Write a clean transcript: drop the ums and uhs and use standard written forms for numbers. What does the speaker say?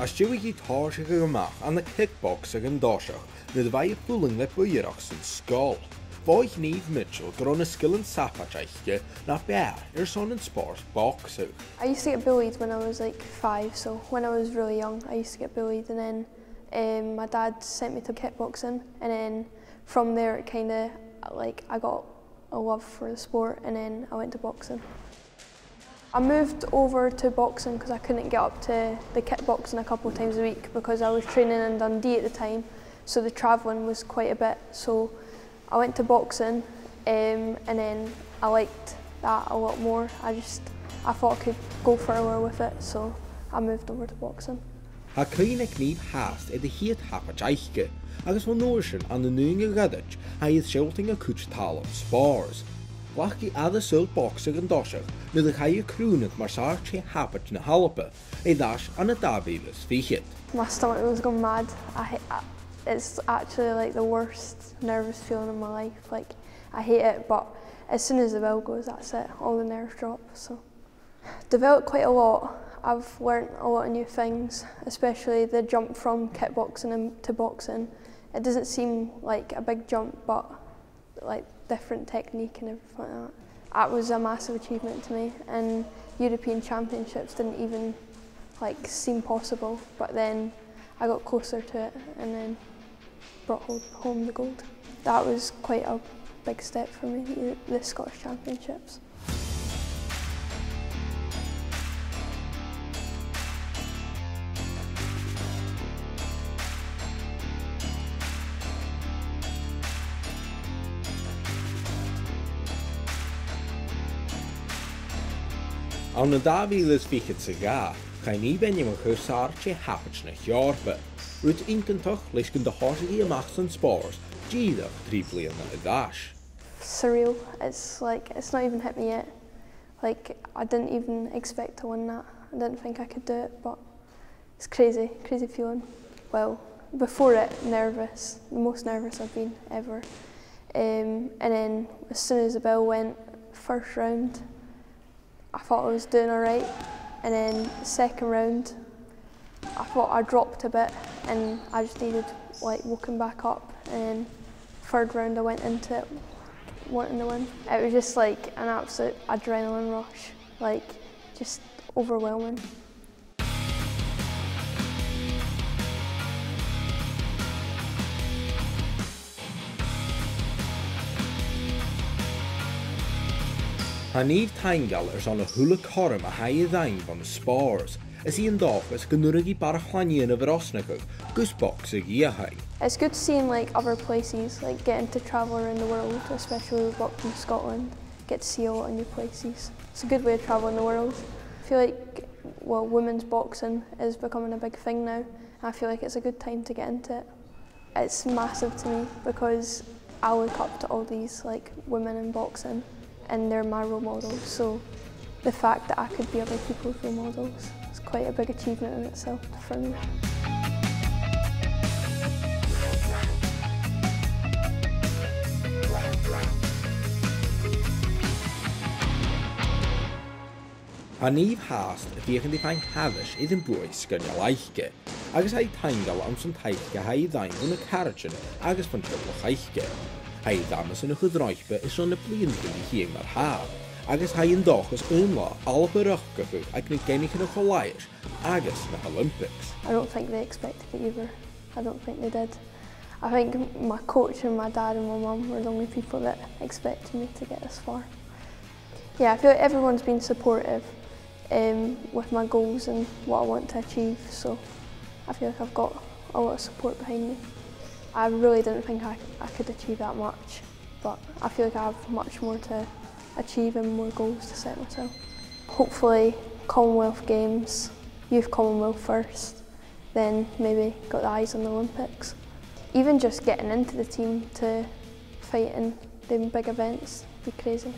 As dúigh táirse go amach an na kickboxing an dáiseach na bhaid búling le buireach san scáil. Bhaid Niamh Mitchell gur na skillan sapataiche na bear son in sport boxing. I used to get bullied when I was like 5, so when I was really young I used to get bullied, and then my dad sent me to kickboxing, and then from there it kind of like I got a love for the sport, and then I went to boxing. I moved over to boxing because I couldn't get up to the kickboxing a couple of times a week because I was training in Dundee at the time, so the travelling was quite a bit. So I went to boxing, and then I liked that a lot more. I thought I could go further with it, so I moved over to boxing. Ha Crichton Niamh haast the hiad hapach aice, agus van noorsin an de nuinge gadach ha het shelting a kuch tal of spars. Lachie other sult boxing and doshach, nu de ha je Cluinnidh mar sarche hapach na ALBA, dash an a dabilis fichit. My stomach was going mad. It's actually like the worst nervous feeling in my life. Like, I hate it, but as soon as the bell goes, that's it. All the nerves drop. So, developed quite a lot. I've learnt a lot of new things, especially the jump from kickboxing to boxing. It doesn't seem like a big jump, but like different technique and everything like that. That was a massive achievement to me, and European Championships didn't even like seem possible, but then I got closer to it and then brought home the gold. That was quite a big step for me, the Scottish Championships. An na dabilis fichit sa ga, ga ní bennim a chusarche hapach na h-Eòrpa. Rút intantach leis gon de hásaí amach san spars, díadach 3 bliain na dash. Surreal. It's like, it's not even hit me yet. Like, I didn't even expect to win that. I didn't think I could do it, but it's crazy feeling. Well, before it, nervous, the most nervous I've been ever. And then as soon as the bell went, first round, I thought I was doing alright, and then second round, I thought I dropped a bit and I just needed like walking back up, and then third round I went into it wanting to win. It was just like an absolute adrenaline rush, like just overwhelming. Ha Niamh Tangal on a hula corm a ha dain van the spars, as he and Dorfus gonurigi barrachd of Rosnagog, gus boxing hai. It's good seeing like other places, like getting to travel around the world, especially with boxing in Scotland, get to see a lot of new places. It's a good way of travelling the world. I feel like, well, women's boxing is becoming a big thing now. I feel like it's a good time to get into it. It's massive to me because I look up to all these like women in boxing, and they're my role models, so the fact that I could be other people's role models is quite a big achievement in itself for me. Ha Niamh haast a bhíoch di fain hadis iddyn bwys gynnal aiche, agus ha Tangal am son taiche ha dain yn y carachin agus fan trybloch aiche. Ha damas yn y chwydroichba is on y blin gyda hi mar ha, agus ha dochus la ALBA rachgafu ag na genig yn y cholaish agus na Olympics. I don't think they expected it either. I don't think they did. I think my coach and my dad and my mum were the only people that expected me to get this far. Yeah, I feel like everyone's been supportive with my goals and what I want to achieve, so I feel like I've got a lot of support behind me. I really didn't think I could achieve that much, but I feel like I have much more to achieve and more goals to set myself. Hopefully Commonwealth Games, Youth Commonwealth first, then maybe got the eyes on the Olympics. Even just getting into the team to fight in the big events would be crazy.